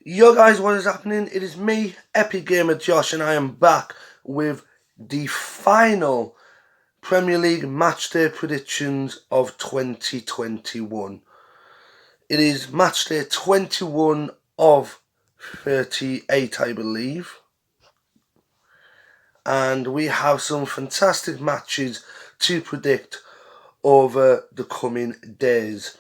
Yo guys, what is happening? It is me, Epic Gamer Josh, and I am back with the final Premier League matchday predictions of 2021. It is matchday 21 of 38, I believe. And we have some fantastic matches to predict over the coming days.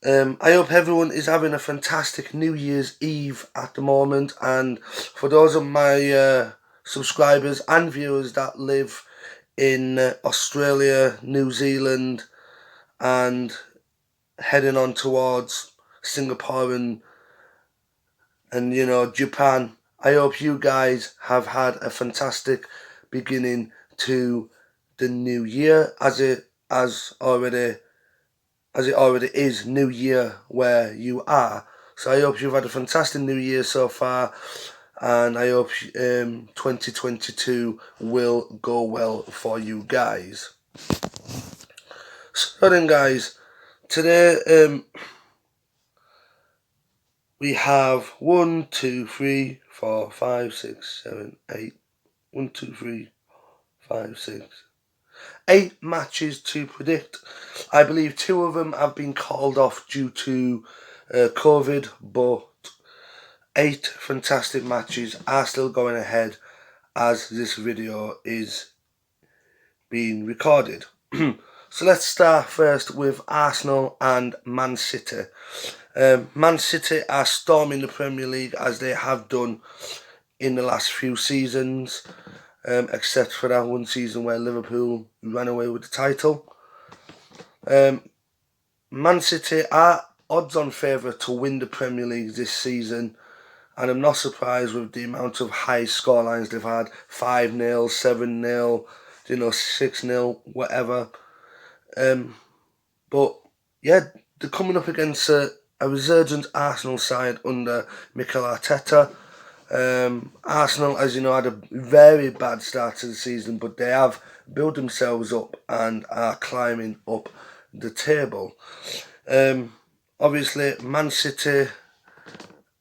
I hope everyone is having a fantastic New Year's Eve at the moment, and for those of my subscribers and viewers that live in Australia, New Zealand, and heading on towards Singapore and Japan, I hope you guys have had a fantastic beginning to the new year, as it already is New Year where you are. So I hope you've had a fantastic New Year so far, and I hope 2022 will go well for you guys. So then guys, today we have 1, 2, 3, 4, 5, 6, 7, 8. 1, 2, 3, 5, 6. 8 matches to predict. I believe 2 of them have been called off due to COVID, but 8 fantastic matches are still going ahead as this video is being recorded. So let's start first with Arsenal and Man City. Man City are storming the Premier League as they have done in the last few seasons. Except for that one season where Liverpool ran away with the title. Man City are odds-on favourite to win the Premier League this season, and I'm not surprised with the amount of high scorelines they've had: 5-0, 7-0, 6-0, whatever. But yeah, they're coming up against a resurgent Arsenal side under Mikel Arteta. Arsenal, as you know, had a very bad start to the season, but they have built themselves up and are climbing up the table. Obviously, Man City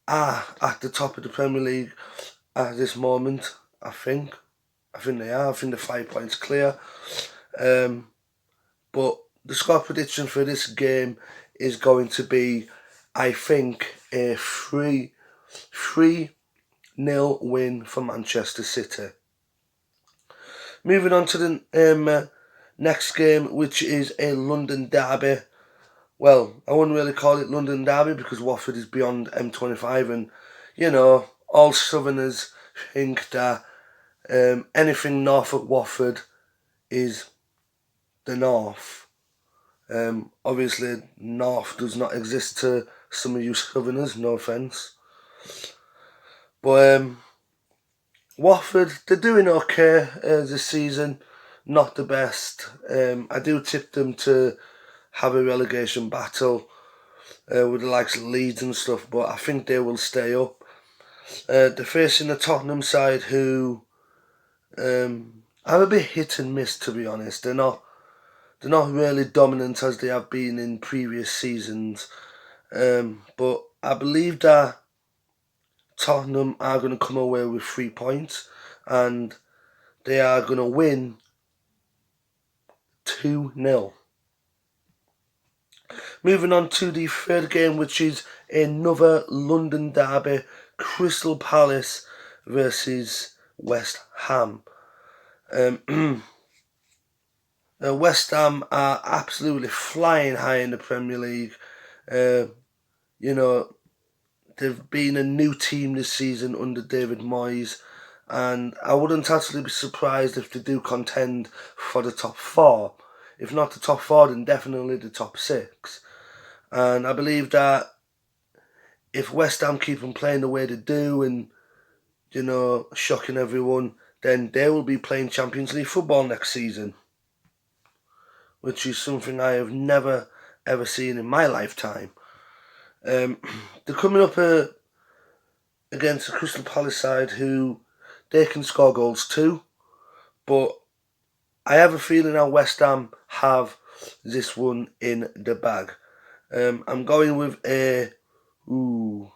are at the top of the Premier League at this moment. I think they are. I think they're 5 points clear. But the score prediction for this game is going to be, I think, a 3-0 win for Manchester City. Moving on to the next game, which is a London derby. Well, I wouldn't really call it London derby because Watford is beyond M25, and all Southerners think that anything north of Watford is the north. Obviously, north does not exist to some of you Southerners, no offence. But Watford, they're doing okay this season. Not the best. I do tip them to have a relegation battle with the likes of Leeds and stuff, but I think they will stay up. They're facing the Tottenham side, who are a bit hit and miss, to be honest. They're not really dominant as they have been in previous seasons. But I believe that Tottenham are going to come away with 3 points, and they are going to win 2-0. Moving on to the third game, which is another London derby: Crystal Palace versus West Ham. West Ham are absolutely flying high in the Premier League. They've been a new team this season under David Moyes, and I wouldn't actually be surprised if they do contend for the top 4. If not the top 4, then definitely the top 6. And I believe that if West Ham keep on playing the way they do and, shocking everyone, then they will be playing Champions League football next season, which is something I have never, ever seen in my lifetime. They're coming up against the Crystal Palace side, who they can score goals too, but I have a feeling how West Ham have this one in the bag. I'm going with a I'm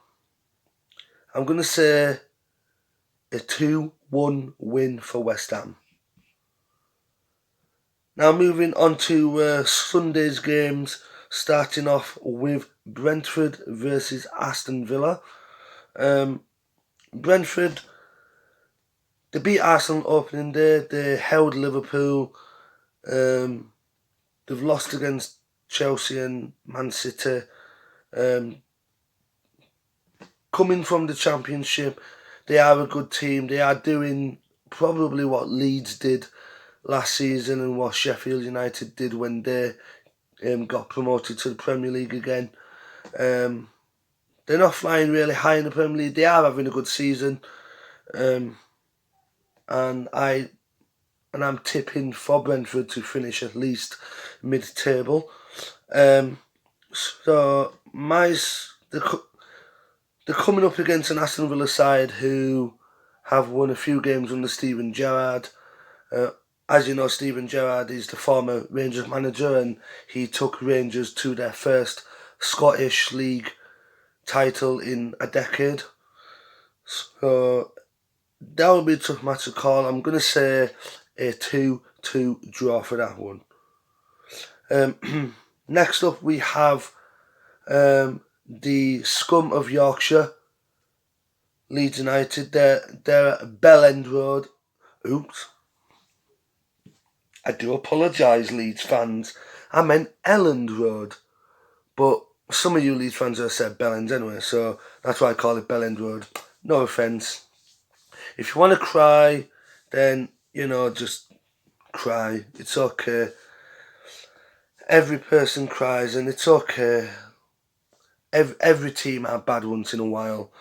going to say a 2-1 win for West Ham. Now moving on to Sunday's games, starting off with Brentford versus Aston Villa. Brentford, they beat Arsenal opening day. They held Liverpool. They've lost against Chelsea and Man City. Coming from the Championship, they are a good team. They are doing probably what Leeds did last season and what Sheffield United did when they got promoted to the Premier League again. They're not flying really high in the Premier League. They are having a good season, and I'm tipping for Brentford to finish at least mid-table. So they're coming up against an Aston Villa side who have won a few games under Steven Gerrard. As you know, Steven Gerrard is the former Rangers manager, and he took Rangers to their first Scottish League title in a decade. So that will be a tough match to call. I'm going to say a 2-2 draw for that one. Next up, we have the scum of Yorkshire, Leeds United. They're at Bell End Road. Oops. I do apologise, Leeds fans. I meant Elland Road. But some of you Leeds fans have said Bell End anyway, so that's why I call it Bell End Road. No offence. If you want to cry, then, just cry. It's okay. Every person cries and it's okay. Every team have bad once in a while.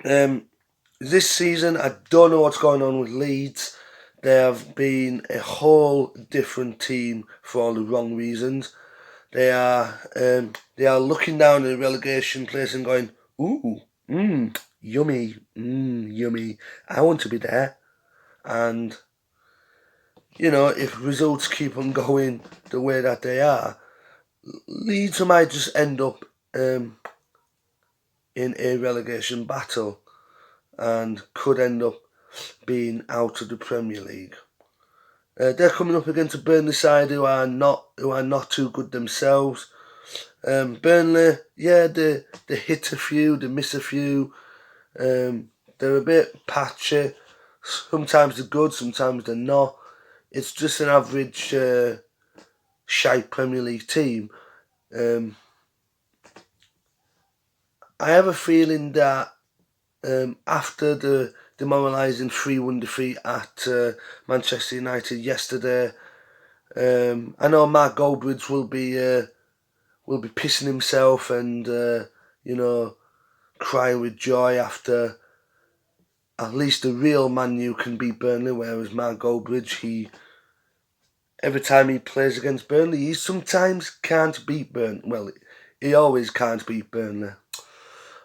This season, I don't know what's going on with Leeds. They have been a whole different team for all the wrong reasons. They are looking down at the relegation place and going, ooh, yummy, yummy. I want to be there. And, if results keep on going the way that they are, Leeds might just end up in a relegation battle and could end up being out of the Premier League. They're coming up against a Burnley side who are not too good themselves. Burnley, they hit a few, they miss a few. They're a bit patchy. Sometimes they're good, sometimes they're not. It's just an average shite Premier League team. I have a feeling that after the demoralising 3-1 defeat at Manchester United yesterday, I know Mark Goldbridge will be pissing himself and crying with joy after at least the real Man U can beat Burnley, whereas Mark Goldbridge, every time he plays against Burnley, he sometimes can't beat Burnley. Well, he always can't beat Burnley.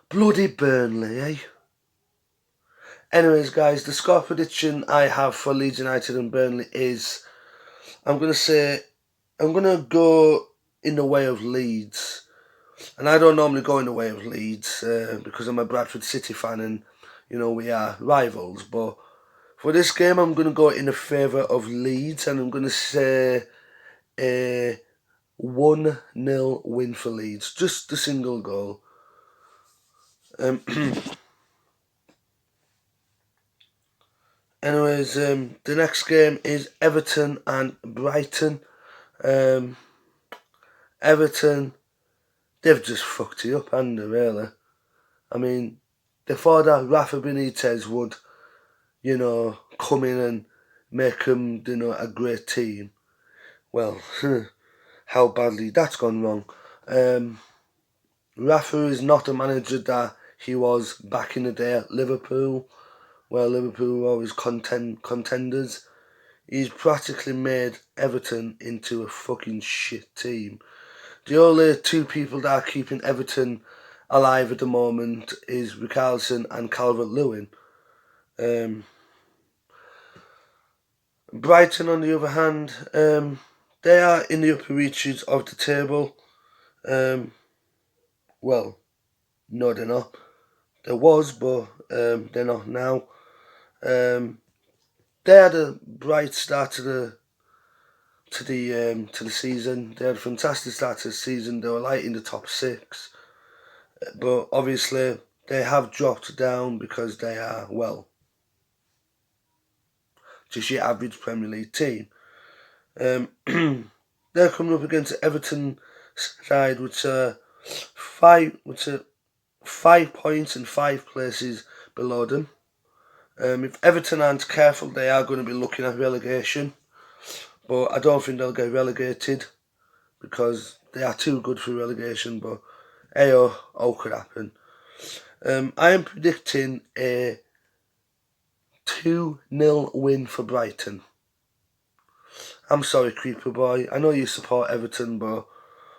Bloody Burnley, eh? Anyways, guys, the score prediction I have for Leeds United and Burnley is, I'm going to go in the way of Leeds. And I don't normally go in the way of Leeds because I'm a Bradford City fan and, we are rivals. But for this game, I'm going to go in the favour of Leeds and I'm going to say a 1-0 win for Leeds. Just a single goal. Anyways, the next game is Everton and Brighton. Everton, they've just fucked it up, haven't they, really? I mean, they thought that Rafa Benitez would, come in and make them, a great team. Well, how badly that's gone wrong. Rafa is not a manager that he was back in the day at Liverpool, where Liverpool were always contenders. He's practically made Everton into a fucking shit team. The only two people that are keeping Everton alive at the moment is Richarlison and Calvert-Lewin. Brighton, on the other hand, they are in the upper reaches of the table. Well, no, they're not. There was, but they're not now. They had a bright start to the season. They had a fantastic start to the season. They were light in the top 6, but obviously they have dropped down because they are, well, just your average Premier League team. They're coming up against Everton side, which are 5 points and 5 places below them. If Everton aren't careful, they are going to be looking at relegation, but I don't think they'll get relegated because they are too good for relegation, but all could happen. I am predicting a 2-0 win for Brighton. I'm sorry, Creeper Boy. I know you support Everton, but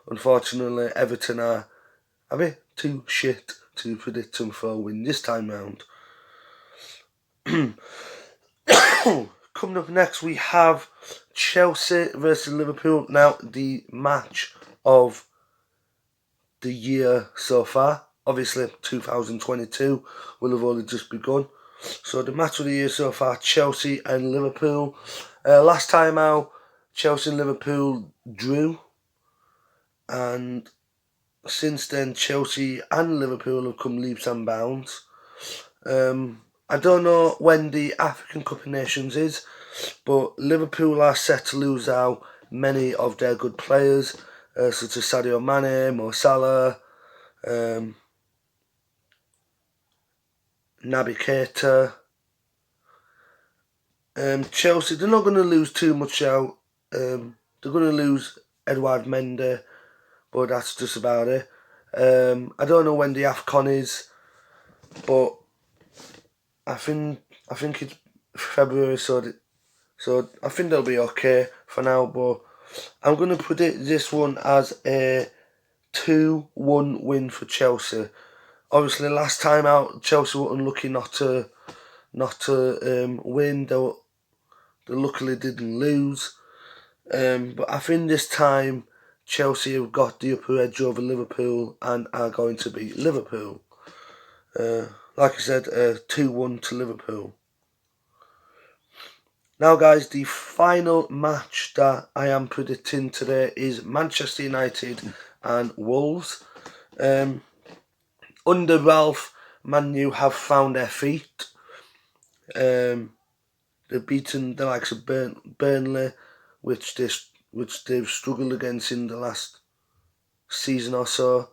unfortunately Everton are a bit too shit to predict them for a win this time round. Coming up next, we have Chelsea versus Liverpool. Now, the match of the year so far. Obviously, 2022 will have only just begun. So the match of the year so far, Chelsea and Liverpool. Last time out, Chelsea and Liverpool drew. And since then, Chelsea and Liverpool have come leaps and bounds. I don't know when the African Cup of Nations is, but Liverpool are set to lose out many of their good players, such as Sadio Mane, Mo Salah, Naby Keita. Chelsea, they're not going to lose too much out. They're going to lose Edouard Mendy, but that's just about it. I don't know when the AFCON is, but I think it's February, so I think they'll be okay for now. But I'm going to predict this one as a 2-1 win for Chelsea. Obviously, last time out, Chelsea were unlucky not to win. They luckily didn't lose. But I think this time Chelsea have got the upper edge over Liverpool and are going to beat Liverpool. Like I said, 2-1 to Liverpool. Now, guys, the final match that I am predicting today is Manchester United and Wolves. Under Ralph, Man U have found their feet. They've beaten the likes of Burnley, which they've struggled against in the last season or so.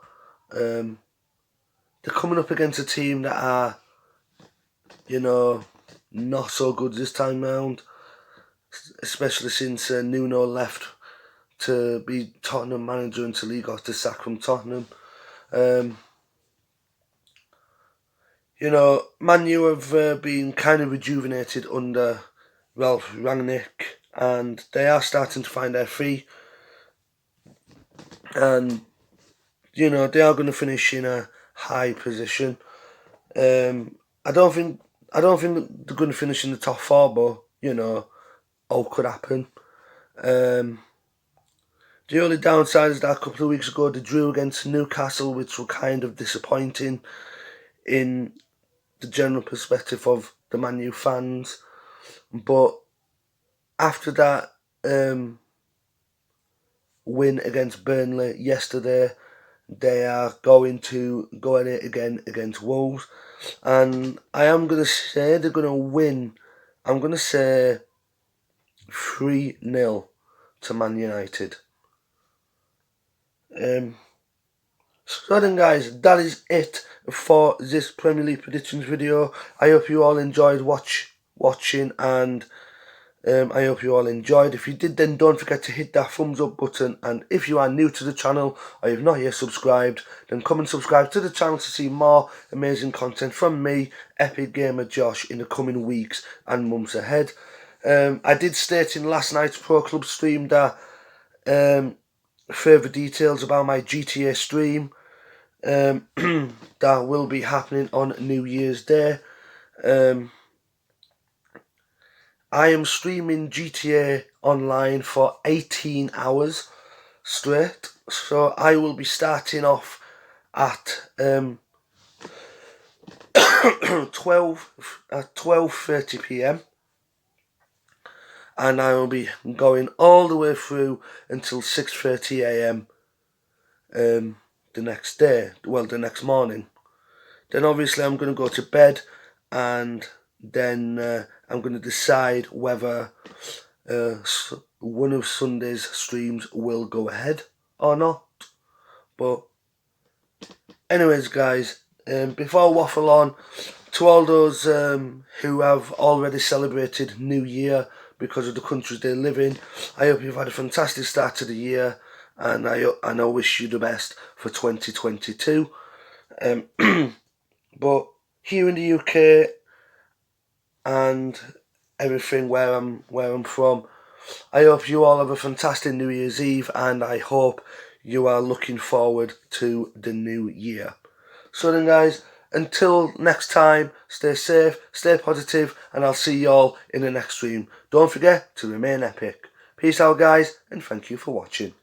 They're coming up against a team that are, not so good this time round, especially since Nuno left to be Tottenham manager until he got the sack from Tottenham. Man U have been kind of rejuvenated under Ralph Rangnick, and they are starting to find their feet. And they are going to finish in a high position. I don't think they're going to finish in the top 4, but all could happen. The only downside is that a couple of weeks ago they drew against Newcastle, which were kind of disappointing in the general perspective of the Man U fans. But after that win against Burnley yesterday, they are going to go at it again against Wolves. And I am going to say they're going to win. I'm going to say 3-0 to Man United. So then, guys, that is it for this Premier League predictions video. I hope you all enjoyed watching, and I hope you all enjoyed. If you did, then don't forget to hit that thumbs up button. And if you are new to the channel or you've not yet subscribed, then come and subscribe to the channel to see more amazing content from me, Epic Gamer Josh, in the coming weeks and months ahead. I did state in last night's Pro Club stream that further details about my GTA stream that will be happening on New Year's Day. I am streaming GTA Online for 18 hours straight. So I will be starting off at 12:30 p.m. and I will be going all the way through until 6:30 a.m. The next day, well, the next morning. Then obviously I'm going to go to bed, and then I'm going to decide whether one of Sunday's streams will go ahead or not. But anyways, guys, before I waffle on, to all those who have already celebrated New Year because of the countries they live in, I hope you've had a fantastic start to the year, and I wish you the best for 2022. But here in the UK and everything where I'm from, I hope you all have a fantastic New Year's Eve, and I hope you are looking forward to the new year. So then, guys, until next time, stay safe, stay positive, and I'll see you all in the next stream. Don't forget to remain epic. Peace out, guys, and thank you for watching.